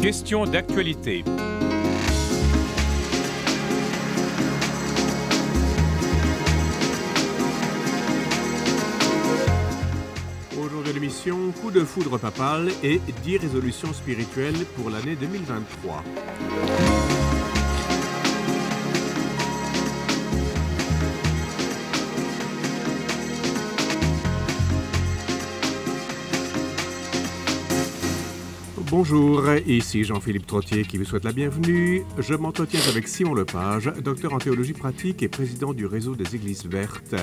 Question d'actualité. Aujourd'hui, l'émission Coup de foudre papal et 10 résolutions spirituelles pour l'année 2023. Bonjour, ici Jean-Philippe Trottier qui vous souhaite la bienvenue. Je m'entretiens avec Simon Lepage, docteur en théologie pratique et président du réseau des Églises vertes.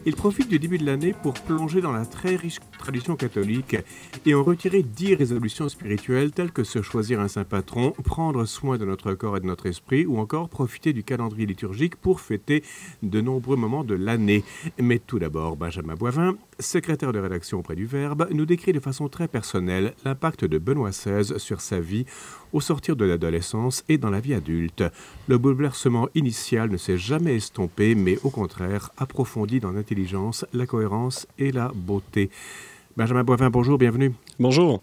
Il profite du début de l'année pour plonger dans la très riche tradition catholique et en retirer 10 résolutions spirituelles telles que se choisir un saint patron, prendre soin de notre corps et de notre esprit ou encore profiter du calendrier liturgique pour fêter de nombreux moments de l'année. Mais tout d'abord, Benjamin Boivin, secrétaire de rédaction auprès du Verbe, nous décrit de façon très personnelle l'impact de Benoît XVI sur sa vie au sortir de l'adolescence et dans la vie adulte. Le bouleversement initial ne s'est jamais estompé, mais au contraire approfondi dans l'intelligence, la cohérence et la beauté. Benjamin Boivin, bonjour, bienvenue. Bonjour.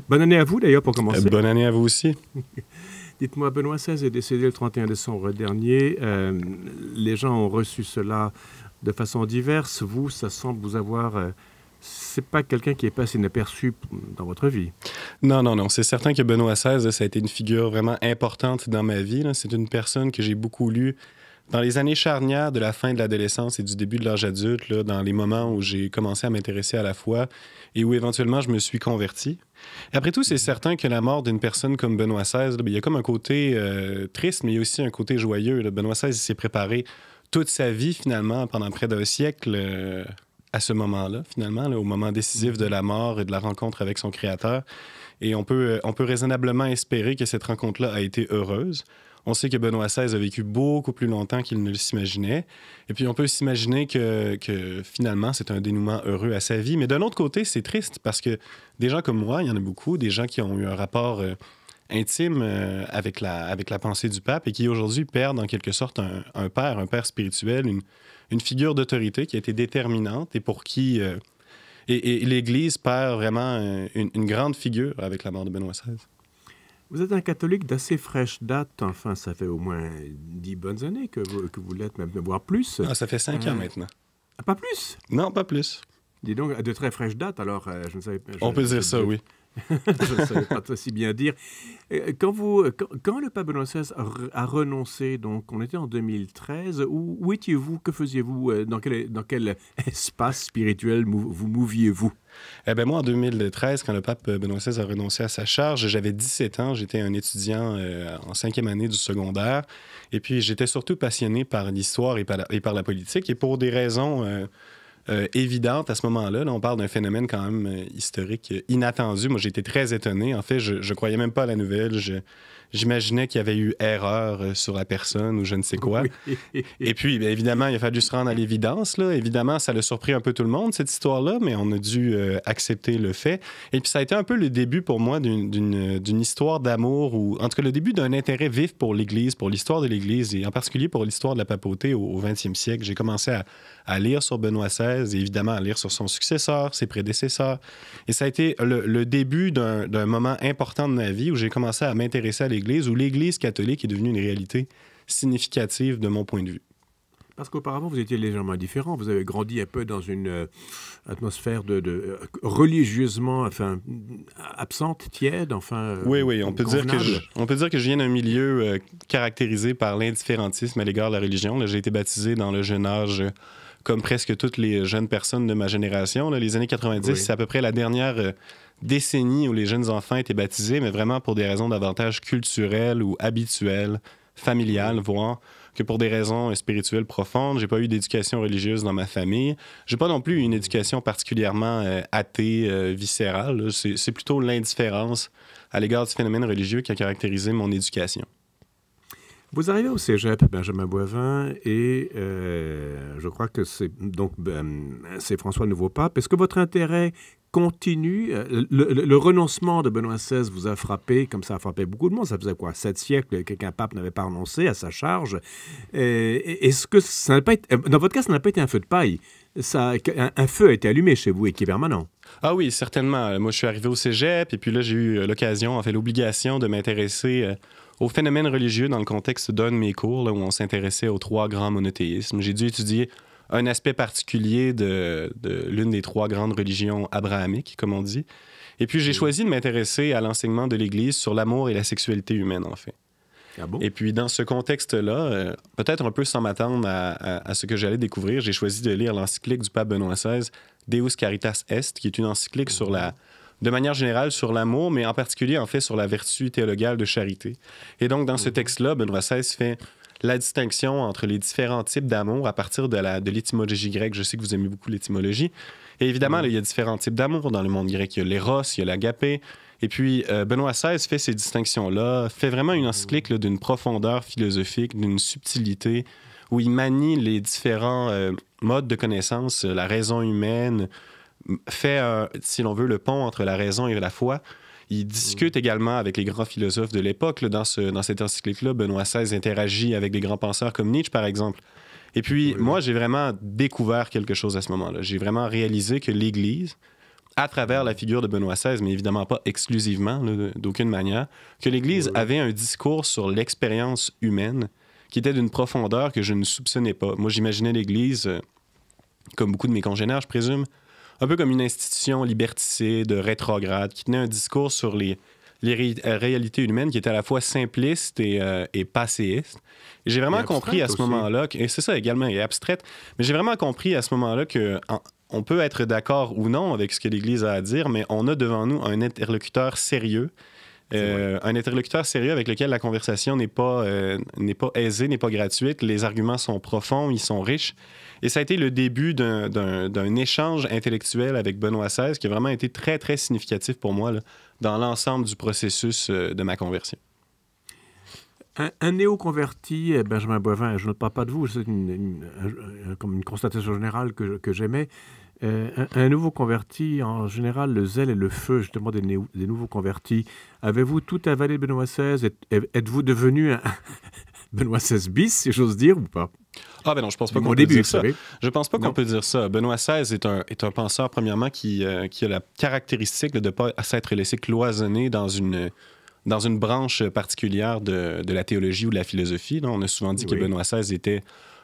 Bonne année à vous d'ailleurs pour commencer. Bonne année à vous aussi. Dites-moi, Benoît XVI est décédé le 31 décembre dernier. Les gens ont reçu cela de façon diverse. Vous, ça semble vous avoir... c'est pas quelqu'un qui est passé inaperçu dans votre vie. Non. C'est certain que Benoît XVI, ça a été une figure vraiment importante dans ma vie. C'est une personne que j'ai beaucoup lue dans les années charnières de la fin de l'adolescence et du début de l'âge adulte, dans les moments où j'ai commencé à m'intéresser à la foi et où éventuellement je me suis converti. Et après tout, c'est certain que la mort d'une personne comme Benoît XVI, il y a comme un côté triste, mais il y a aussi un côté joyeux. Benoît XVI s'est préparé toute sa vie, finalement, pendant près d'un siècle... à ce moment-là, finalement, au moment décisif de la mort et de la rencontre avec son Créateur. Et on peut raisonnablement espérer que cette rencontre-là a été heureuse. On sait que Benoît XVI a vécu beaucoup plus longtemps qu'il ne le s'imaginait. Et puis, on peut s'imaginer que finalement, c'est un dénouement heureux à sa vie. Mais d'un autre côté, c'est triste parce que des gens comme moi, il y en a beaucoup, des gens qui ont eu un rapport intime avec la pensée du pape et qui aujourd'hui perdent en quelque sorte un père spirituel, une figure d'autorité qui a été déterminante et pour qui... et l'Église perd vraiment une grande figure avec la mort de Benoît XVI. Vous êtes un catholique d'assez fraîche date. Enfin, ça fait au moins 10 bonnes années que vous l'êtes, même voire plus. Ah, ça fait 5 ans maintenant. Pas plus? Non, pas plus. Dis donc, de très fraîche date, alors je ne savais pas... On peut dire ça, oui. Je ne savais pas si bien dire. Quand le pape Benoît XVI a renoncé, donc on était en 2013, où étiez-vous? Que faisiez-vous? Dans quel espace spirituel vous mouviez-vous? Eh bien, moi, en 2013, quand le pape Benoît XVI a renoncé à sa charge, j'avais 17 ans, j'étais un étudiant en 5e année du secondaire, et puis j'étais surtout passionné par l'histoire et par la politique, et pour des raisons... évidente à ce moment-là. Là, on parle d'un phénomène quand même historique inattendu. Moi, j'étais très étonné. En fait, je croyais même pas à la nouvelle. J'imaginais qu'il y avait eu erreur sur la personne ou je ne sais quoi. Oui. Et puis, bien évidemment, il a fallu se rendre à l'évidence. Là. Évidemment, ça l'a surpris un peu tout le monde, cette histoire-là, mais on a dû accepter le fait. Et puis, ça a été un peu le début pour moi d'une histoire d'amour, ou en tout cas le début d'un intérêt vif pour l'Église, pour l'histoire de l'Église, et en particulier pour l'histoire de la papauté au 20e siècle. J'ai commencé à lire sur Benoît XVI et évidemment à lire sur son successeur, ses prédécesseurs. Et ça a été le début d'un moment important de ma vie où j'ai commencé à m'intéresser à l'Église, où l'Église catholique est devenue une réalité significative de mon point de vue. Parce qu'auparavant, vous étiez légèrement différent. Vous avez grandi un peu dans une atmosphère de religieusement, absente, tiède, Oui, on peut dire que je viens d'un milieu caractérisé par l'indifférentisme à l'égard de la religion. Là, j'ai été baptisé dans le jeune âge, comme presque toutes les jeunes personnes de ma génération. Là, les années 90, oui. C'est à peu près la dernière décennie où les jeunes enfants étaient baptisés, mais vraiment pour des raisons davantage culturelles ou habituelles, familiales, voire que pour des raisons spirituelles profondes. J'ai pas eu d'éducation religieuse dans ma famille. J'ai pas non plus une éducation particulièrement athée, viscérale. C'est plutôt l'indifférence à l'égard du phénomène religieux qui a caractérisé mon éducation. Vous arrivez au Cégep, Benjamin Boivin, et je crois que c'est François Nouveau-Pape. Est-ce que votre intérêt continue. Le renoncement de Benoît XVI vous a frappé, comme ça a frappé beaucoup de monde. Ça faisait quoi, 7 siècles qu'un pape n'avait pas renoncé à sa charge. Est-ce que ça n'a pas été, dans votre cas, ça n'a pas été un feu de paille? Un feu a été allumé chez vous et qui est permanent. Ah oui, certainement. Moi, je suis arrivé au cégep et puis là, j'ai eu l'occasion, en fait, l'obligation de m'intéresser aux phénomènes religieux dans le contexte d'un de mes cours, là, où on s'intéressait aux 3 grands monothéismes. J'ai dû étudier un aspect particulier de l'une des 3 grandes religions abrahamiques, comme on dit. Et puis, j'ai choisi de m'intéresser à l'enseignement de l'Église sur l'amour et la sexualité humaine, en fait. Ah bon? Et puis, dans ce contexte-là, peut-être un peu sans m'attendre à ce que j'allais découvrir, j'ai choisi de lire l'encyclique du pape Benoît XVI, Deus Caritas Est, qui est une encyclique de manière générale sur l'amour, mais en particulier, en fait, sur la vertu théologale de charité. Et donc, dans ce texte-là, Benoît XVI fait la distinction entre les différents types d'amour à partir de l'étymologie grecque. Je sais que vous aimez beaucoup l'étymologie. Et évidemment, là, il y a différents types d'amour dans le monde grec. Il y a l'éros, il y a l'agapé. Et puis, Benoît XVI fait ces distinctions-là, fait vraiment une encyclique là, d'une profondeur philosophique, d'une subtilité, où il manie les différents modes de connaissance, la raison humaine, fait, si l'on veut, le pont entre la raison et la foi. Il discute également avec les grands philosophes de l'époque. Là, dans cette encyclique-là, Benoît XVI interagit avec des grands penseurs comme Nietzsche, par exemple. Et puis, moi, j'ai vraiment découvert quelque chose à ce moment-là. J'ai vraiment réalisé que l'Église, à travers la figure de Benoît XVI, mais évidemment pas exclusivement, là, d'aucune manière, que l'Église avait un discours sur l'expérience humaine qui était d'une profondeur que je ne soupçonnais pas. Moi, j'imaginais l'Église, comme beaucoup de mes congénères, je présume, un peu comme une institution liberticide, rétrograde, qui tenait un discours sur les réalités humaines qui était à la fois simpliste et passéiste. Et j'ai vraiment compris à ce moment-là, et c'est ça également, et abstraite, mais j'ai vraiment compris à ce moment-là que on peut être d'accord ou non avec ce que l'Église a à dire, mais on a devant nous un interlocuteur sérieux, un interlocuteur sérieux avec lequel la conversation n'est pas aisée, n'est pas gratuite. Les arguments sont profonds, ils sont riches. Et ça a été le début d'un échange intellectuel avec Benoît XVI qui a vraiment été très, très significatif pour moi là, dans l'ensemble du processus de ma conversion. Un néo-converti, Benjamin Boivin, je ne parle pas de vous, c'est comme une constatation générale que j'aimais. Un nouveau converti, en général, le zèle et le feu, justement, des nouveaux convertis. Avez-vous tout avalé de Benoît XVI? Êtes-vous devenu un Benoît XVI bis, si j'ose dire, ou pas? Ah ben non, je pense pas qu'on peut dire ça. Je pense pas qu'on peut dire ça. Benoît XVI est un penseur, premièrement, qui a la caractéristique de ne pas s'être laissé cloisonner dans une branche particulière de la théologie ou de la philosophie. Là, on a souvent dit que Benoît XVI était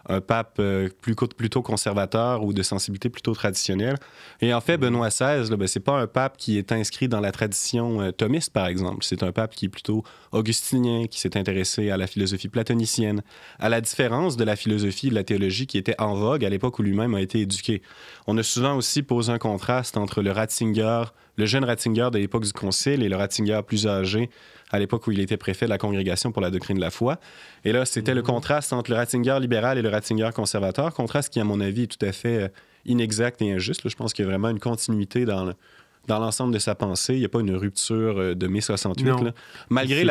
un pape plutôt conservateur ou de sensibilité plutôt traditionnelle. Et en fait, Benoît XVI, c'est pas un pape qui est inscrit dans la tradition thomiste, par exemple. C'est un pape qui est plutôt augustinien, qui s'est intéressé à la philosophie platonicienne, à la différence de la philosophie et de la théologie qui était en vogue à l'époque où lui-même a été éduqué. On a souvent aussi posé un contraste entre le jeune Ratzinger de l'époque du Concile et le Ratzinger plus âgé à l'époque où il était préfet de la Congrégation pour la doctrine de la foi. Et là, c'était le contraste entre le Ratzinger libéral et le Ratzinger conservateur, contraste qui, à mon avis, est tout à fait inexact et injuste. Là, je pense qu'il y a vraiment une continuité dans l'ensemble de sa pensée. Il n'y a pas une rupture de mai 68. Là. Malgré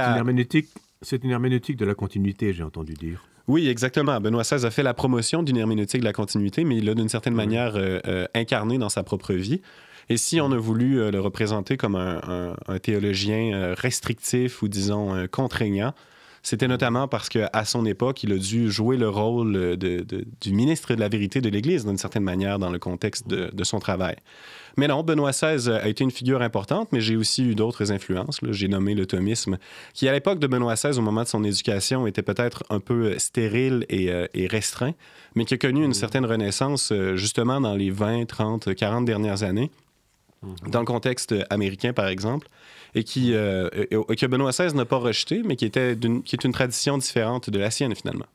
c'est une herméneutique de la continuité, j'ai entendu dire. Oui, exactement. Benoît XVI a fait la promotion d'une herméneutique de la continuité, mais il l'a d'une certaine manière incarné dans sa propre vie. Et si on a voulu le représenter comme un théologien restrictif ou, disons, contraignant, c'était notamment parce qu'à son époque, il a dû jouer le rôle du ministre de la vérité de l'Église, d'une certaine manière, dans le contexte de son travail. Mais non, Benoît XVI a été une figure importante, mais j'ai aussi eu d'autres influences. Là. J'ai nommé le thomisme, qui, à l'époque de Benoît XVI, au moment de son éducation, était peut-être un peu stérile et restreint, mais qui a connu une certaine renaissance, justement, dans les 20, 30, 40 dernières années, dans le contexte américain, par exemple, et que Benoît XVI n'a pas rejeté, mais qui est une tradition différente de la sienne, finalement.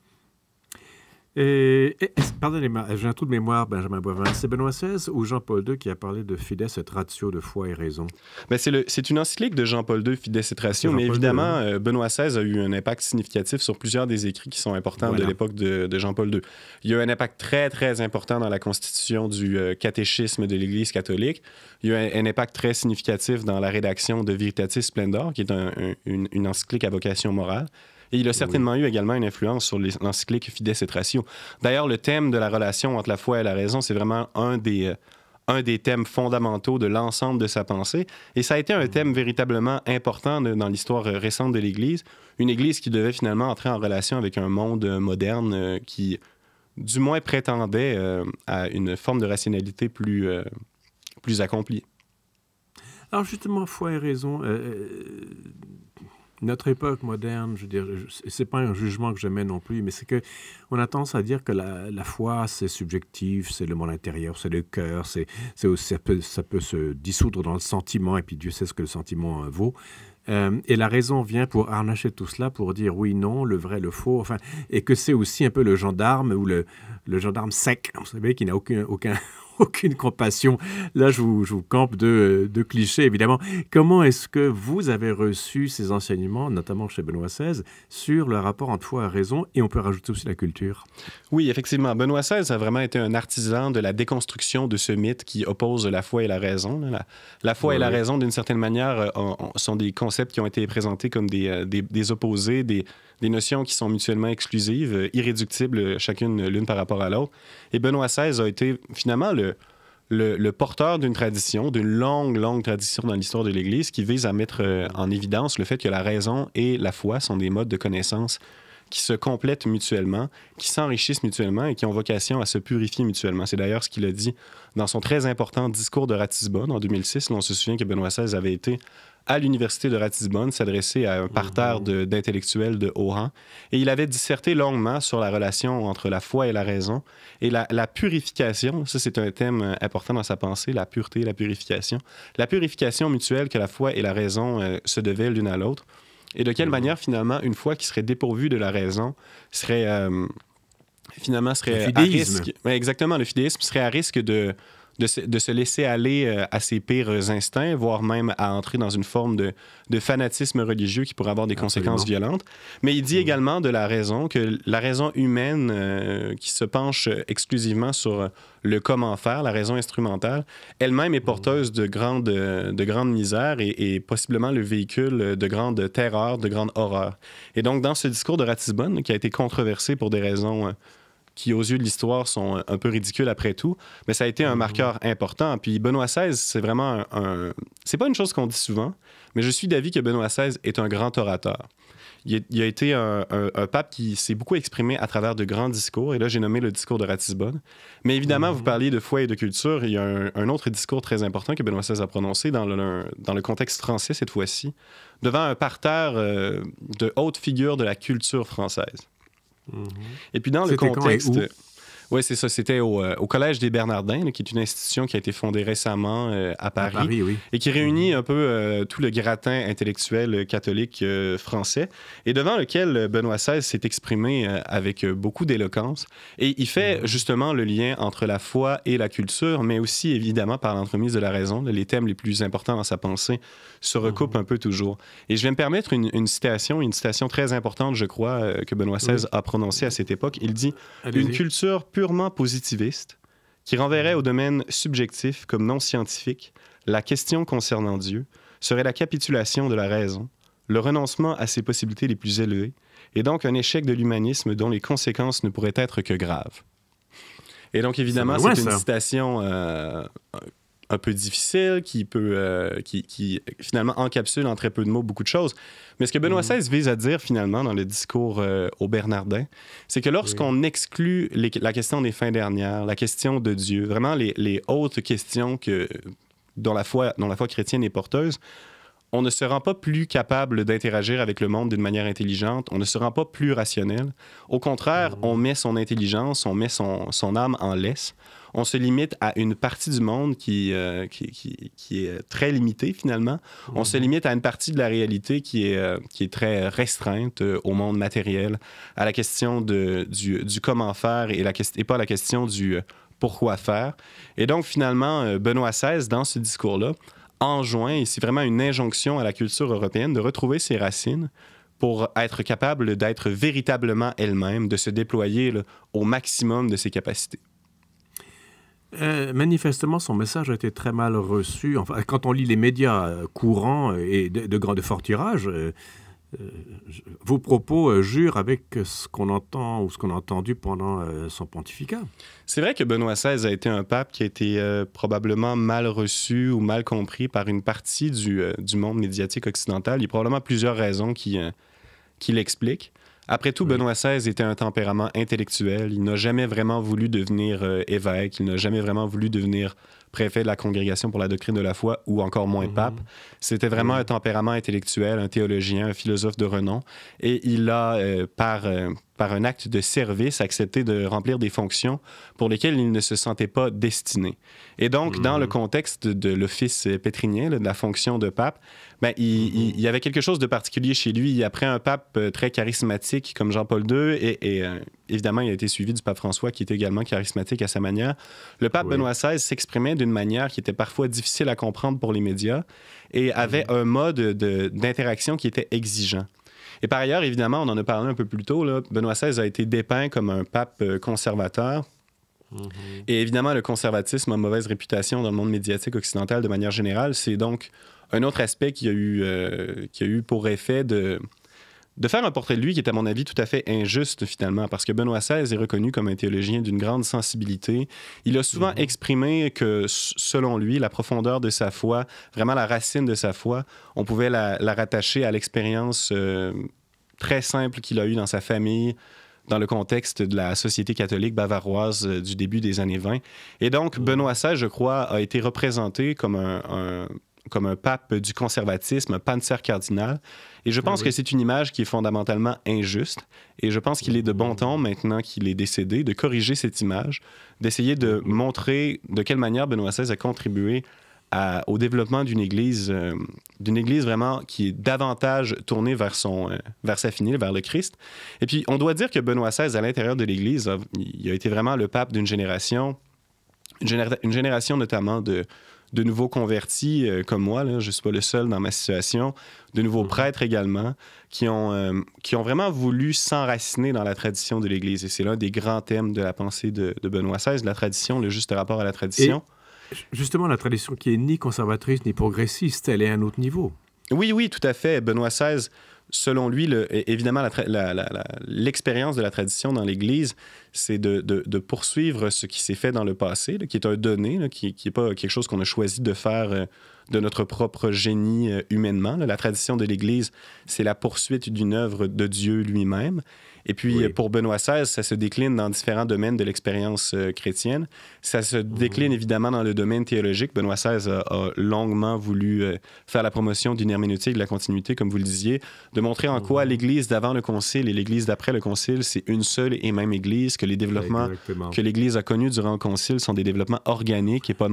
Pardonnez-moi, j'ai un trou de mémoire, Benjamin Boivin. C'est Benoît XVI ou Jean-Paul II qui a parlé de fides et ratio, de foi et raison? Ben c'est une encyclique de Jean-Paul II, Fides et ratio, mais évidemment, Benoît XVI a eu un impact significatif sur plusieurs des écrits qui sont importants de l'époque de Jean-Paul II. Il y a eu un impact très, très important dans la constitution du catéchisme de l'Église catholique. Il y a eu un impact très significatif dans la rédaction de Veritatis Splendor, qui est une encyclique à vocation morale. Et il a certainement eu également une influence sur l'encyclique Fides et ratio. D'ailleurs, le thème de la relation entre la foi et la raison, c'est vraiment un un des thèmes fondamentaux de l'ensemble de sa pensée. Et ça a été un thème véritablement important dans l'histoire récente de l'Église. Une Église qui devait finalement entrer en relation avec un monde moderne qui, du moins, prétendait à une forme de rationalité plus accomplie. Alors justement, foi et raison, notre époque moderne, je veux dire, c'est pas un jugement que j'aimais non plus, mais c'est que on a tendance à dire que la foi, c'est subjectif, c'est le monde intérieur, c'est le cœur, ça peut se dissoudre dans le sentiment, et puis Dieu sait ce que le sentiment vaut. Et la raison vient pour harnacher tout cela, pour dire oui, non, le vrai, le faux, enfin, et que c'est aussi un peu le gendarme ou le gendarme sec, vous savez, qui n'a aucune compassion. Là, je vous campe de clichés, évidemment. Comment est-ce que vous avez reçu ces enseignements, notamment chez Benoît XVI, sur le rapport entre foi et raison, et on peut rajouter aussi la culture? Oui, effectivement. Benoît XVI a vraiment été un artisan de la déconstruction de ce mythe qui oppose la foi et la raison. La foi et la raison, d'une certaine manière, sont des concepts qui ont été présentés comme des opposés, des notions qui sont mutuellement exclusives, irréductibles, chacune l'une par rapport à l'autre. Et Benoît XVI a été finalement le porteur d'une tradition, d'une longue tradition dans l'histoire de l'Église qui vise à mettre en évidence le fait que la raison et la foi sont des modes de connaissance qui se complètent mutuellement, qui s'enrichissent mutuellement et qui ont vocation à se purifier mutuellement. C'est d'ailleurs ce qu'il a dit dans son très important discours de Ratisbonne en 2006. Là, on se souvient que Benoît XVI avait été à l'université de Ratisbonne, s'adresser à un parterre d'intellectuels de haut rang. Et il avait disserté longuement sur la relation entre la foi et la raison. Et la purification, ça c'est un thème important dans sa pensée, la pureté, la purification. La purification mutuelle que la foi et la raison se devaient l'une à l'autre. Et de quelle manière, finalement, une foi qui serait dépourvue de la raison serait à risque... Ouais, exactement, le fidéisme serait à risque de se laisser aller à ses pires instincts, voire même à entrer dans une forme de fanatisme religieux qui pourrait avoir des conséquences violentes. Mais il dit également de la raison, que la raison humaine qui se penche exclusivement sur le comment faire, la raison instrumentale, elle-même est porteuse de grandes misères et possiblement le véhicule de grandes terreurs, de grandes horreurs. Et donc, dans ce discours de Ratisbonne, qui a été controversé pour des raisons... qui, aux yeux de l'histoire, sont un peu ridicules après tout, mais ça a été un marqueur important. Puis Benoît XVI, c'est vraiment c'est pas une chose qu'on dit souvent, mais je suis d'avis que Benoît XVI est un grand orateur. Il a été un pape qui s'est beaucoup exprimé à travers de grands discours, et là, j'ai nommé le discours de Ratisbonne. Mais évidemment, vous parliez de foi et de culture, il y a un autre discours très important que Benoît XVI a prononcé dans le contexte français, cette fois-ci, devant un parterre de hautes figures de la culture française. Et puis dans le contexte... Oui, c'est ça. C'était au Collège des Bernardins, là, qui est une institution qui a été fondée récemment à Paris, et qui réunit un peu tout le gratin intellectuel catholique français, et devant lequel Benoît XVI s'est exprimé avec beaucoup d'éloquence. Et il fait justement le lien entre la foi et la culture, mais aussi évidemment par l'entremise de la raison. Les thèmes les plus importants dans sa pensée se recoupent un peu toujours. Et je vais me permettre une citation très importante, je crois, que Benoît XVI a prononcée à cette époque. Il dit « Une culture purement positiviste, qui renverrait au domaine subjectif comme non scientifique la question concernant Dieu, serait la capitulation de la raison, le renoncement à ses possibilités les plus élevées, et donc un échec de l'humanisme dont les conséquences ne pourraient être que graves. » Et donc, évidemment, c'est une citation un peu difficile, qui finalement encapsule en très peu de mots beaucoup de choses. Mais ce que Benoît XVI vise à dire finalement dans le discours aux Bernardins, c'est que lorsqu'on exclut la question des fins dernières, la question de Dieu, vraiment les hautes questions dont la foi chrétienne est porteuse, on ne se rend pas plus capable d'interagir avec le monde d'une manière intelligente, on ne se rend pas plus rationnel. Au contraire, on met son intelligence, on met son âme en laisse. On se limite à une partie du monde qui est très limitée, finalement. On se limite à une partie de la réalité qui est très restreinte au monde matériel, à la question du comment faire et pas la question du pourquoi faire. Et donc, finalement, Benoît XVI, dans ce discours-là, enjoint, et c'est vraiment une injonction à la culture européenne, de retrouver ses racines pour être capable d'être véritablement elle-même, de se déployer au maximum de ses capacités. Manifestement, son message a été très mal reçu. Enfin, quand on lit les médias courants et de fort tirage, vos propos jurent avec ce qu'on entend ou ce qu'on a entendu pendant son pontificat. C'est vrai que Benoît XVI a été un pape qui a été probablement mal reçu ou mal compris par une partie du monde médiatique occidental. Il y a probablement plusieurs raisons qui l'expliquent. Après tout, Benoît XVI était un tempérament intellectuel. Il n'a jamais vraiment voulu devenir évêque. Il n'a jamais vraiment voulu devenir préfet de la Congrégation pour la doctrine de la foi ou encore moins pape. C'était vraiment un tempérament intellectuel, un théologien, un philosophe de renom. Et il a, par un acte de service, accepté de remplir des fonctions pour lesquelles il ne se sentait pas destiné. Et donc, dans le contexte de l'office pétrinien, de la fonction de pape, ben, il y avait quelque chose de particulier chez lui. Après un pape très charismatique comme Jean-Paul II, et évidemment, il a été suivi du pape François, qui était également charismatique à sa manière, le pape Benoît XVI s'exprimait d'une manière qui était parfois difficile à comprendre pour les médias et avait un mode d'interaction qui était exigeant. Et par ailleurs, évidemment, on en a parlé un peu plus tôt, là, Benoît XVI a été dépeint comme un pape conservateur. Et évidemment, le conservatisme a mauvaise réputation dans le monde médiatique occidental de manière générale. C'est donc un autre aspect qui a eu pour effet de faire un portrait de lui qui est, à mon avis, tout à fait injuste, finalement, parce que Benoît XVI est reconnu comme un théologien d'une grande sensibilité. Il a souvent exprimé que, selon lui, la profondeur de sa foi, vraiment la racine de sa foi, on pouvait la rattacher à l'expérience très simple qu'il a eue dans sa famille, dans le contexte de la société catholique bavaroise du début des années 20. Et donc, Benoît XVI, je crois, a été représenté comme un pape du conservatisme, un panzer cardinal. Et je pense que c'est une image qui est fondamentalement injuste. Et je pense qu'il est de bon ton, maintenant qu'il est décédé, de corriger cette image, d'essayer de montrer de quelle manière Benoît XVI a contribué au développement d'une église vraiment qui est davantage tournée vers sa finale, vers le Christ. Et puis, on doit dire que Benoît XVI, à l'intérieur de l'Église, il a été vraiment le pape d'une génération, une génération notamment de nouveaux convertis comme moi, là, je ne suis pas le seul dans ma situation, de nouveaux prêtres également, qui ont vraiment voulu s'enraciner dans la tradition de l'Église. Et c'est l'un des grands thèmes de la pensée de Benoît XVI, la tradition, le juste rapport à la tradition. Et justement, la tradition qui est ni conservatrice ni progressiste, elle est à un autre niveau. Oui, tout à fait. Benoît XVI, selon lui, évidemment, l'expérience de la tradition dans l'Église, c'est de poursuivre ce qui s'est fait dans le passé, là, qui est un donné, là, qui n'est pas quelque chose qu'on a choisi de faire de notre propre génie humainement. Là. La tradition de l'Église, c'est la poursuite d'une œuvre de Dieu lui-même. Et puis, pour Benoît XVI, ça se décline dans différents domaines de l'expérience chrétienne. Ça se décline évidemment dans le domaine théologique. Benoît XVI a longuement voulu faire la promotion d'une herméneutique de la continuité, comme vous le disiez, de montrer en quoi l'Église d'avant le Concile et l'Église d'après le Concile, c'est une seule et même Église, que les développements que l'Église a connus durant le Concile sont des développements organiques et pas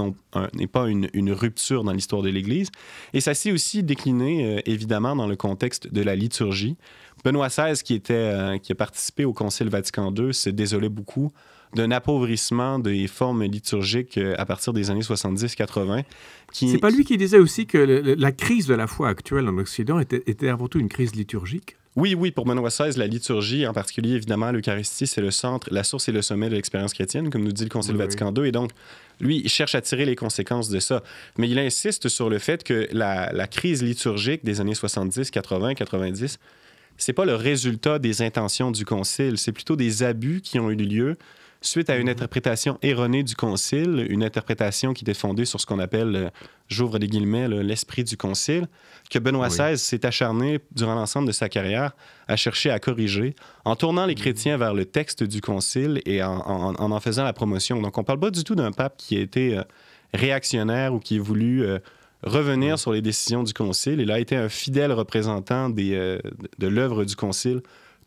une rupture dans l'histoire de l'Église. Et ça s'est aussi décliné, évidemment, dans le contexte de la liturgie. Benoît XVI, qui a participé au Concile Vatican II, s'est désolé beaucoup d'un appauvrissement des formes liturgiques à partir des années 70-80. C'est pas lui qui disait aussi que la crise de la foi actuelle en Occident était avant tout une crise liturgique? Oui, pour Benoît XVI, la liturgie, en particulier, évidemment, l'Eucharistie, c'est le centre, la source et le sommet de l'expérience chrétienne, comme nous dit le Concile Vatican II. Et donc, lui, il cherche à tirer les conséquences de ça. Mais il insiste sur le fait que la crise liturgique des années 70, 80, 90, c'est pas le résultat des intentions du Concile, c'est plutôt des abus qui ont eu lieu suite à une interprétation erronée du Concile, une interprétation qui était fondée sur ce qu'on appelle, j'ouvre des guillemets, l'esprit du Concile, que Benoît XVI s'est acharné durant l'ensemble de sa carrière à chercher à corriger, en tournant les chrétiens vers le texte du Concile et en faisant la promotion. Donc, on parle pas du tout d'un pape qui a été réactionnaire ou qui a voulu revenir sur les décisions du Concile. Il a été un fidèle représentant de l'œuvre du Concile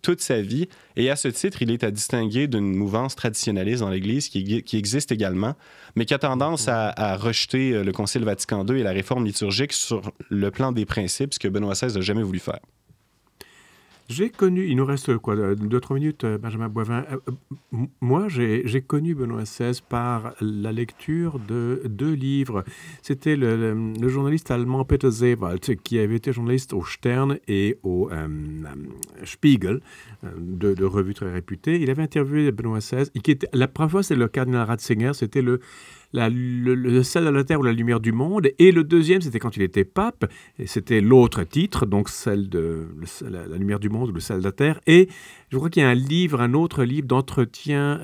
toute sa vie. Et à ce titre, il est à distinguer d'une mouvance traditionnaliste dans l'Église qui existe également, mais qui a tendance à rejeter le Concile Vatican II et la réforme liturgique sur le plan des principes, ce que Benoît XVI n'a jamais voulu faire. J'ai connu, il nous reste quoi, 2-3 minutes, Benjamin Boivin. Moi, j'ai connu Benoît XVI par la lecture de 2 livres. C'était le journaliste allemand Peter Sewald, qui avait été journaliste au Stern et au Spiegel, 2 revues très réputées. Il avait interviewé Benoît XVI. La première fois, c'est le cardinal Ratzinger, c'était le sel de la terre ou la lumière du monde. Et le deuxième, c'était quand il était pape. Et c'était l'autre titre, donc la lumière du monde ou le sel de la terre. Et je crois qu'il y a un autre livre d'entretien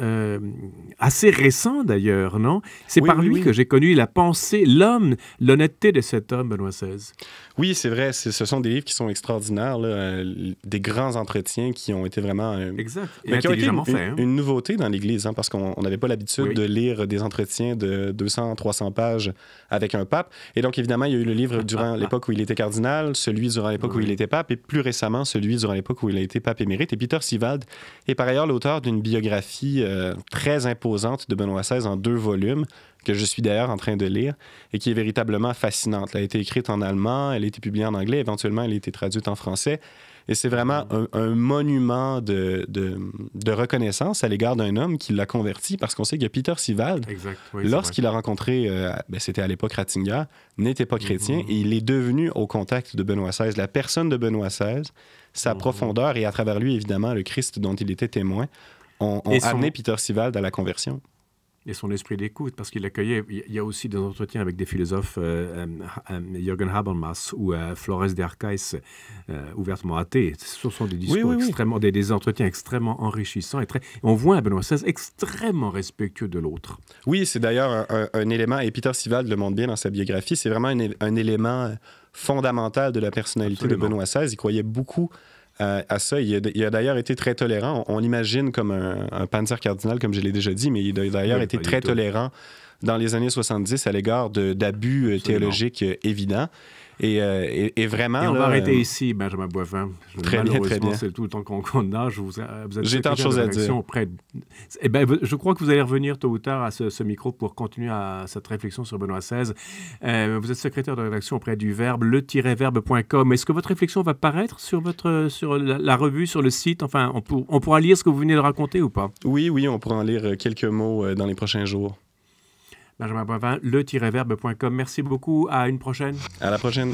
assez récent d'ailleurs, non? C'est par lui que j'ai connu la pensée, l'homme, l'honnêteté de cet homme, Benoît XVI. Oui, c'est vrai. Ce sont des livres qui sont extraordinaires, là, des grands entretiens qui ont été vraiment... exact. Et intelligemment fait. Une nouveauté dans l'Église, hein, parce qu'on n'avait pas l'habitude de lire des entretiens de 200, 300 pages avec un pape. Et donc, évidemment, il y a eu le livre durant l'époque où il était cardinal, celui durant l'époque où il était pape, et plus récemment, celui durant l'époque où il a été pape émérite. Et Peter Sivald est par ailleurs l'auteur d'une biographie très imposante de Benoît XVI en 2 volumes, que je suis d'ailleurs en train de lire, et qui est véritablement fascinante. Elle a été écrite en allemand, elle a été publiée en anglais, éventuellement elle a été traduite en français. Et c'est vraiment un monument de reconnaissance à l'égard d'un homme qui l'a converti, parce qu'on sait que Peter Sivald, lorsqu'il a rencontré, c'était à l'époque Ratzinger, n'était pas chrétien, et il est devenu au contact de Benoît XVI. La personne de Benoît XVI, sa profondeur, et à travers lui, évidemment, le Christ dont il était témoin, ont amené Peter Sivald à la conversion. Et son esprit d'écoute, parce qu'il accueillait... Il y a aussi des entretiens avec des philosophes, Jürgen Habermas ou Flores de Arcais, ouvertement athées. Ce sont des discours extrêmement... Des entretiens extrêmement enrichissants. On voit un Benoît XVI extrêmement respectueux de l'autre. Oui, c'est d'ailleurs un élément, et Peter Sivald le montre bien dans sa biographie, c'est vraiment un élément fondamental de la personnalité de Benoît XVI. Il croyait beaucoup à ça. Il a d'ailleurs été très tolérant. On l'imagine comme un panzer cardinal, comme je l'ai déjà dit, mais il a d'ailleurs été très tolérant dans les années 70 à l'égard d'abus théologiques évidents. Et vraiment... Et on va arrêter ici, Benjamin Boivin. Très bien. C'est tout le temps qu'on a. J'ai tant de choses à dire. Je crois que vous allez revenir tôt ou tard à ce micro pour continuer à cette réflexion sur Benoît XVI. Vous êtes secrétaire de rédaction auprès du Verbe, le-verbe.com. Est-ce que votre réflexion va paraître sur la revue, sur le site? Enfin, on pourra lire ce que vous venez de raconter ou pas? Oui, on pourra en lire quelques mots dans les prochains jours. Benjamin Boivin, le-verbe.com. Merci beaucoup. À une prochaine. À la prochaine.